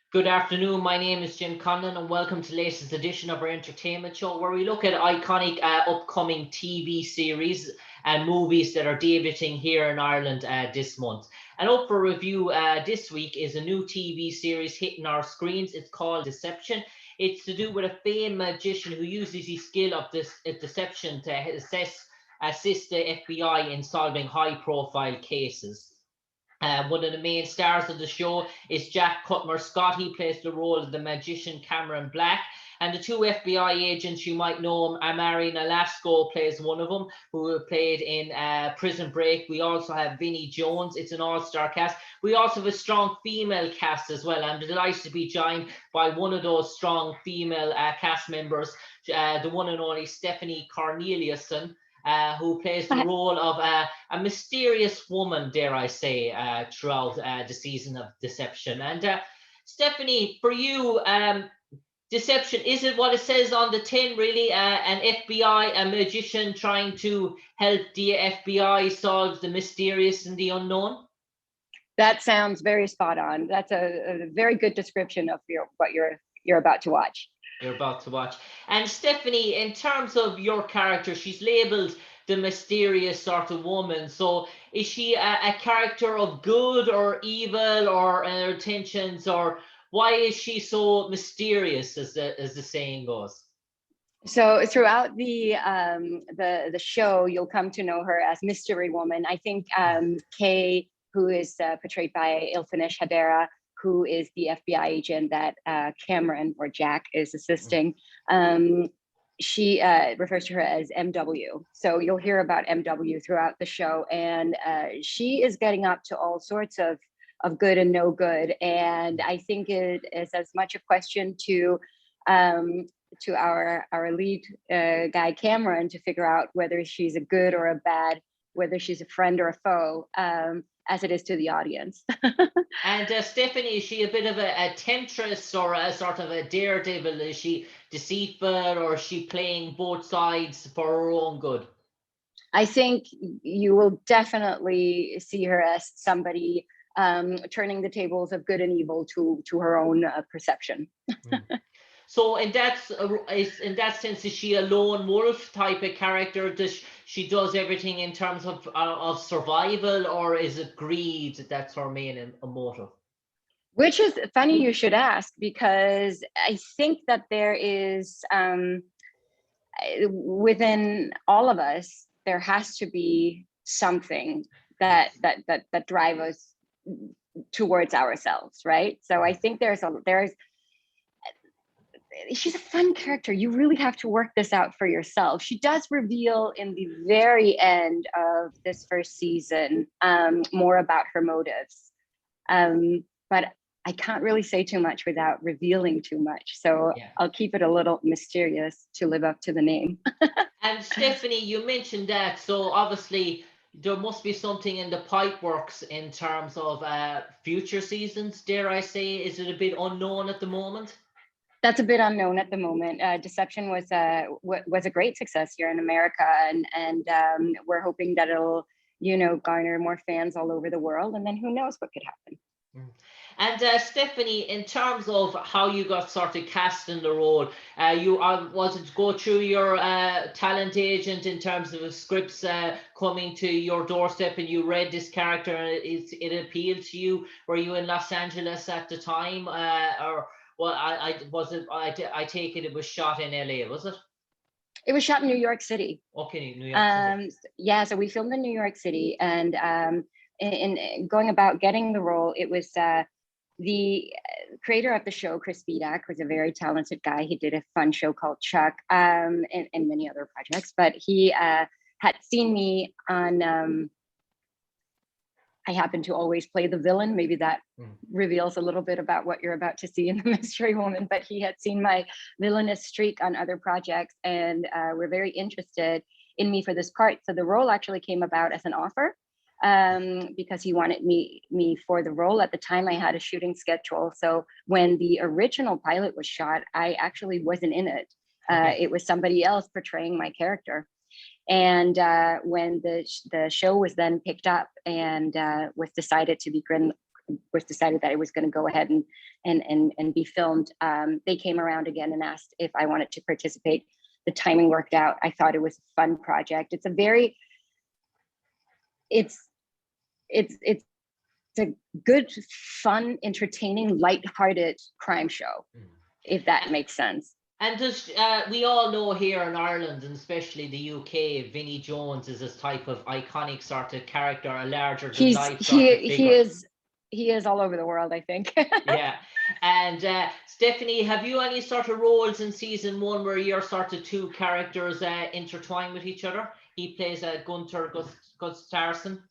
Good afternoon. My name is Jim Conlan, and welcome to the latest edition of our entertainment show, where we look at iconic upcoming TV series and movies that are debuting here in Ireland this month. And up for review this week is a new TV series hitting our screens. It's called Deception. It's to do with a famed magician who uses his skill of this deception to assist the FBI in solving high-profile cases. One of the main stars of the show is Jack Cutmer Scott. He plays the role of the magician Cameron Black. And the two FBI agents, you might know him, Amari Nolasco plays one of them, who played in Prison Break. We also have Vinnie Jones. It's an all-star cast. We also have a strong female cast as well. I'm delighted to be joined by one of those strong female cast members, the one and only Stephanie Corneliussen, who plays the role of a mysterious woman, dare I say, throughout the season of Deception. And Stephanie, for you, Deception, is it what it says on the tin, really? An FBI, a magician trying to help the FBI solve the mysterious and the unknown? That sounds very spot on. That's a very good description of what you're about to watch. You're about to watch. And Stephanie, in terms of your character, she's labeled the mysterious sort of woman. So is she a character of good or evil, or her intentions, or why is she so mysterious, as the saying goes? So throughout the show, you'll come to know her as Mystery Woman. I think Kay, who is portrayed by Ilfinish Hadera, who is the FBI agent that Cameron, or Jack, is assisting. She refers to her as MW. So you'll hear about MW throughout the show. And she is getting up to all sorts of good and no good. And I think it is as much a question to our lead guy, Cameron, to figure out whether she's a good or a bad, whether she's a friend or a foe, as it is to the audience. And Stephanie, is she a bit of a temptress, or a sort of a daredevil? Is she deceitful, or is she playing both sides for her own good? I think you will definitely see her as somebody turning the tables of good and evil to her own perception. So in that sense, is she a lone wolf type of character? Does she does everything in terms of survival, or is it greed that's her main motive? Which is funny you should ask, because I think that there is within all of us, there has to be something that drive us towards ourselves, right? So I think there's she's a fun character. You really have to work this out for yourself. She does reveal in the very end of this first season more about her motives, but I can't really say too much without revealing too much. So yeah, I'll keep it a little mysterious to live up to the name. And Stephanie, you mentioned that, so obviously there must be something in the pipe works in terms of future seasons, dare I say. Is it a bit unknown at the moment? That's a bit unknown at the moment. Deception was a great success here in America, and we're hoping that it'll, garner more fans all over the world, and then who knows what could happen. And Stephanie, in terms of how you got sort of cast in the role, was it to go through your talent agent in terms of scripts coming to your doorstep, and you read this character and it appealed to you? Were you in Los Angeles at the time, or? Well, I take it was shot in LA, was it? It was shot in New York City. Okay, New York City. Yeah, so we filmed in New York City, and in going about getting the role, it was the creator of the show, Chris Bedak, was a very talented guy. He did a fun show called Chuck, and many other projects, but he had seen me on I happen to always play the villain. Maybe that reveals a little bit about what you're about to see in The Mystery Woman, but he had seen my villainous streak on other projects, and were very interested in me for this part. So the role actually came about as an offer, because he wanted me for the role. At the time I had a shooting schedule. So when the original pilot was shot, I actually wasn't in it. It was somebody else portraying my character. And when the show was then picked up and was decided to be was decided that it was going to go ahead and be filmed, they came around again and asked if I wanted to participate. The timing worked out. I thought it was a fun project. It's a good, fun, entertaining, lighthearted crime show, if that makes sense. And we all know here in Ireland, and especially the UK, Vinnie Jones is this type of iconic sort of character, a larger than life sort of figure. He is all over the world, I think. Yeah. And Stephanie, have you any sort of roles in season 1 where your sort of two characters intertwine with each other? He plays Gunther Gustafsson.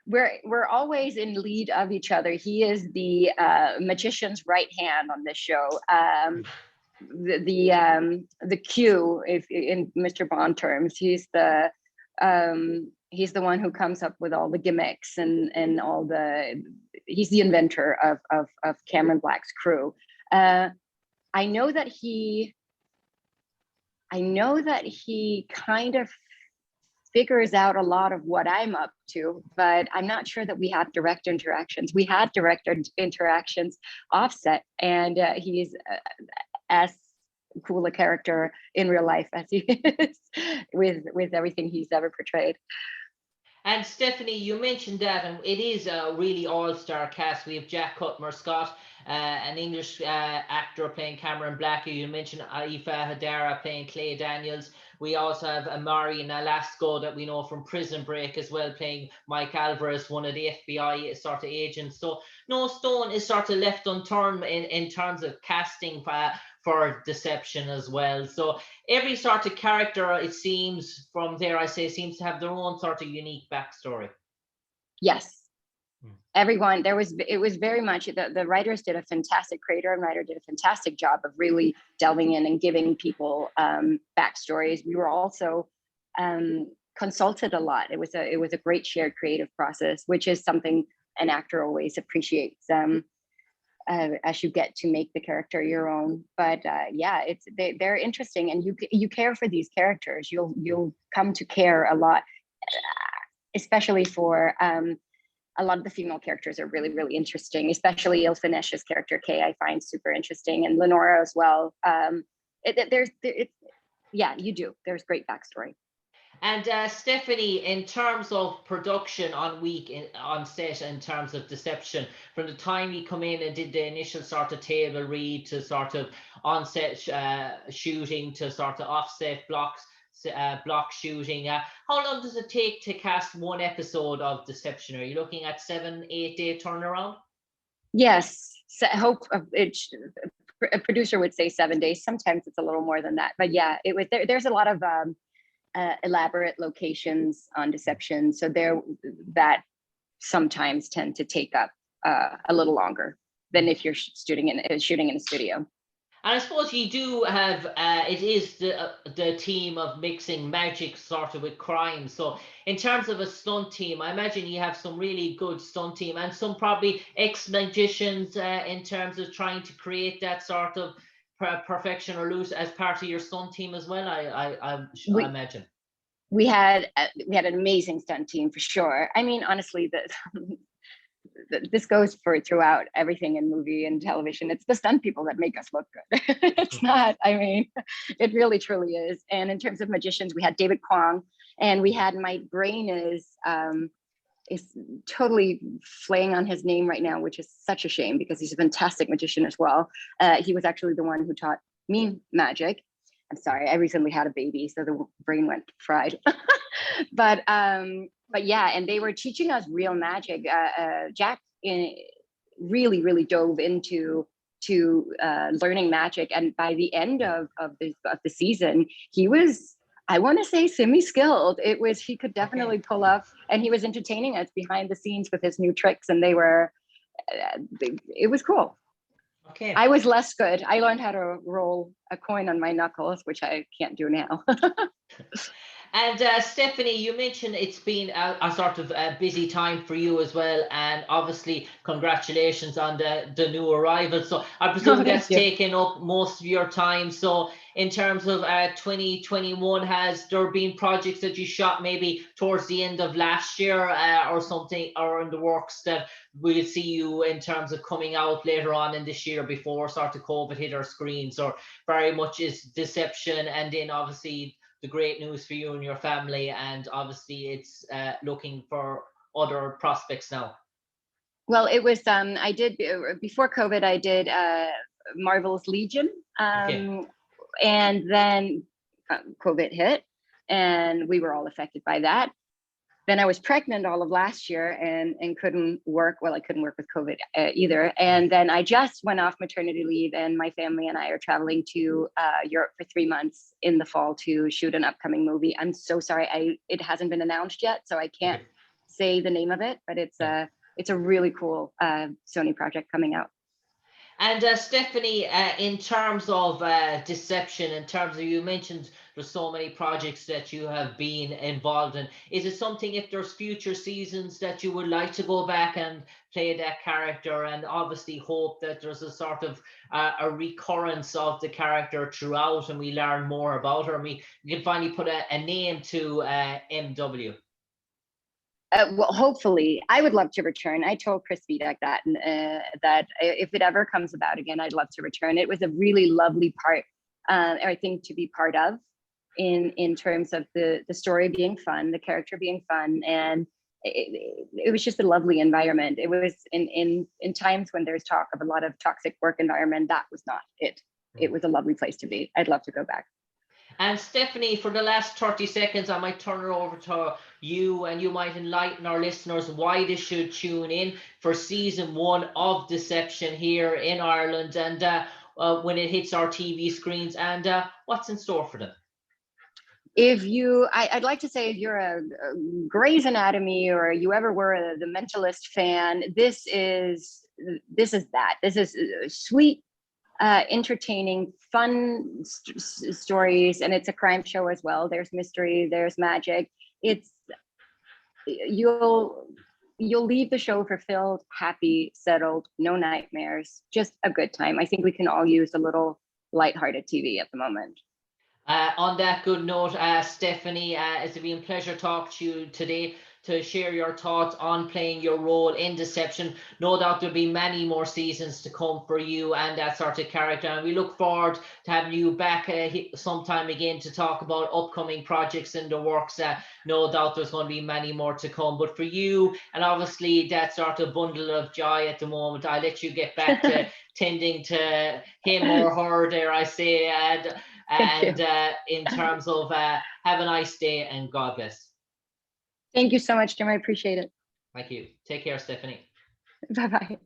We're always in lead of each other. He is the magician's right hand on this show. The Q, if in Mr. Bond terms, he's the one who comes up with all the gimmicks and all he's the inventor of Cameron Black's crew. I know that he kind of figures out a lot of what I'm up to, but I'm not sure that we have direct interactions. We had direct interactions offset, and he's as cool a character in real life as he is with everything he's ever portrayed. And Stephanie, you mentioned that, and it is a really all-star cast. We have Jack Cutmer Scott, an English actor playing Cameron Black. You mentioned Aifa Hadara playing Clay Daniels. We also have Amari Nolasco that we know from Prison Break as well, playing Mike Alvarez, one of the FBI sort of agents. So no stone is sort of left unturned in terms of casting for Deception as well. So every sort of character, it seems, from there, I say, seems to have their own sort of unique backstory. Yes. Everyone, it was very much, the writers did a fantastic, creator and writer did a fantastic job of really delving in and giving people backstories. We were also consulted a lot. It was a great shared creative process, which is something an actor always appreciates as you get to make the character your own. But yeah, they're interesting, and you care for these characters. You'll come to care a lot, especially for a lot of the female characters are really, really interesting, especially Ilfinesh's character, Kay, I find super interesting, and Lenora as well. You do. There's great backstory. And Stephanie, in terms of production on set, in terms of Deception, from the time you come in and did the initial sort of table read to sort of on-set shooting to sort of offset block shooting, how long does it take to cast one episode of Deception? Are you looking at 7-8 day turnaround? Yes, so I hope a producer would say 7 days. Sometimes it's a little more than that, but yeah, it was there's a lot of elaborate locations on Deception, so that sometimes tend to take up a little longer than if you're shooting in a studio. And I suppose you do have, it is the team of mixing magic sort of with crime. So in terms of a stunt team, I imagine you have some really good stunt team and some probably ex-magicians in terms of trying to create that sort of perfection or loose as part of your stunt team as well, I imagine. We had an amazing stunt team for sure. I mean, honestly, this goes throughout everything in movie and television. It's the stunt people that make us look good. It's not, I mean, it really truly is. And in terms of magicians, we had David Kwong, and we had, my brain is totally flaying on his name right now, which is such a shame because he's a fantastic magician as well. He was actually the one who taught me magic. I'm sorry, I recently had a baby, so the brain went fried. But yeah, and they were teaching us real magic. Jack really, really dove into learning magic, and by the end of the season, he was, I want to say, semi-skilled. He could definitely pull up, and he was entertaining us behind the scenes with his new tricks, and it was cool. Okay. I was less good. I learned how to roll a coin on my knuckles, which I can't do now. And Stephanie, you mentioned it's been a sort of a busy time for you as well, and obviously congratulations on the new arrival. So I presume that's taken up most of your time. So in terms of 2021, has there been projects that you shot maybe towards the end of last year or something, or in the works that we'll see you in terms of coming out later on in this year before sort of COVID hit our screens, or very much is Deception and then obviously the great news for you and your family, and obviously it's looking for other prospects now? Well, it was I did before COVID. I did Marvel's Legion, Okay. and then COVID hit, and we were all affected by that. Then I was pregnant all of last year and couldn't work. Well, I couldn't work with COVID either. And then I just went off maternity leave, and my family and I are traveling to Europe for 3 months in the fall to shoot an upcoming movie. I'm so sorry, it hasn't been announced yet, so I can't Okay. say the name of it, but it's a really cool Sony project coming out. And Stephanie, in terms of Deception, in terms of, you mentioned there's so many projects that you have been involved in. Is it something, if there's future seasons, that you would like to go back and play that character, and obviously hope that there's a sort of a recurrence of the character throughout, and we learn more about her, and we can finally put a name to MW? Well, hopefully, I would love to return. I told Chris Vidak that, that if it ever comes about again, I'd love to return. It was a really lovely part, I think, to be part of, in terms of the story being fun, the character being fun, and it was just a lovely environment. It was in times when there's talk of a lot of toxic work environment, that was not it. It was a lovely place to be. I'd love to go back. And Stephanie, for the last 30 seconds, I might turn it over to you, and you might enlighten our listeners why they should tune in for season 1 of Deception here in Ireland, and when it hits our TV screens, and what's in store for them. I'd like to say, if you're a Grey's Anatomy, or you ever were the Mentalist fan, this is that. This is sweet, entertaining, fun stories, and it's a crime show as well. There's mystery, there's magic. You'll leave the show fulfilled, happy, settled, no nightmares, just a good time. I think we can all use a little lighthearted TV at the moment. On that good note, Stephanie, it's been a pleasure talking to you today, to share your thoughts on playing your role in Deception. No doubt there'll be many more seasons to come for you and that sort of character, and we look forward to having you back sometime again to talk about upcoming projects in the works. No doubt there's going to be many more to come, but for you, and obviously that sort of bundle of joy at the moment, I'll let you get back to tending to him or her, dare I say, and in terms of have a nice day and God bless. Thank you so much, Jim. I appreciate it. Thank you. Take care, Stephanie. Bye-bye.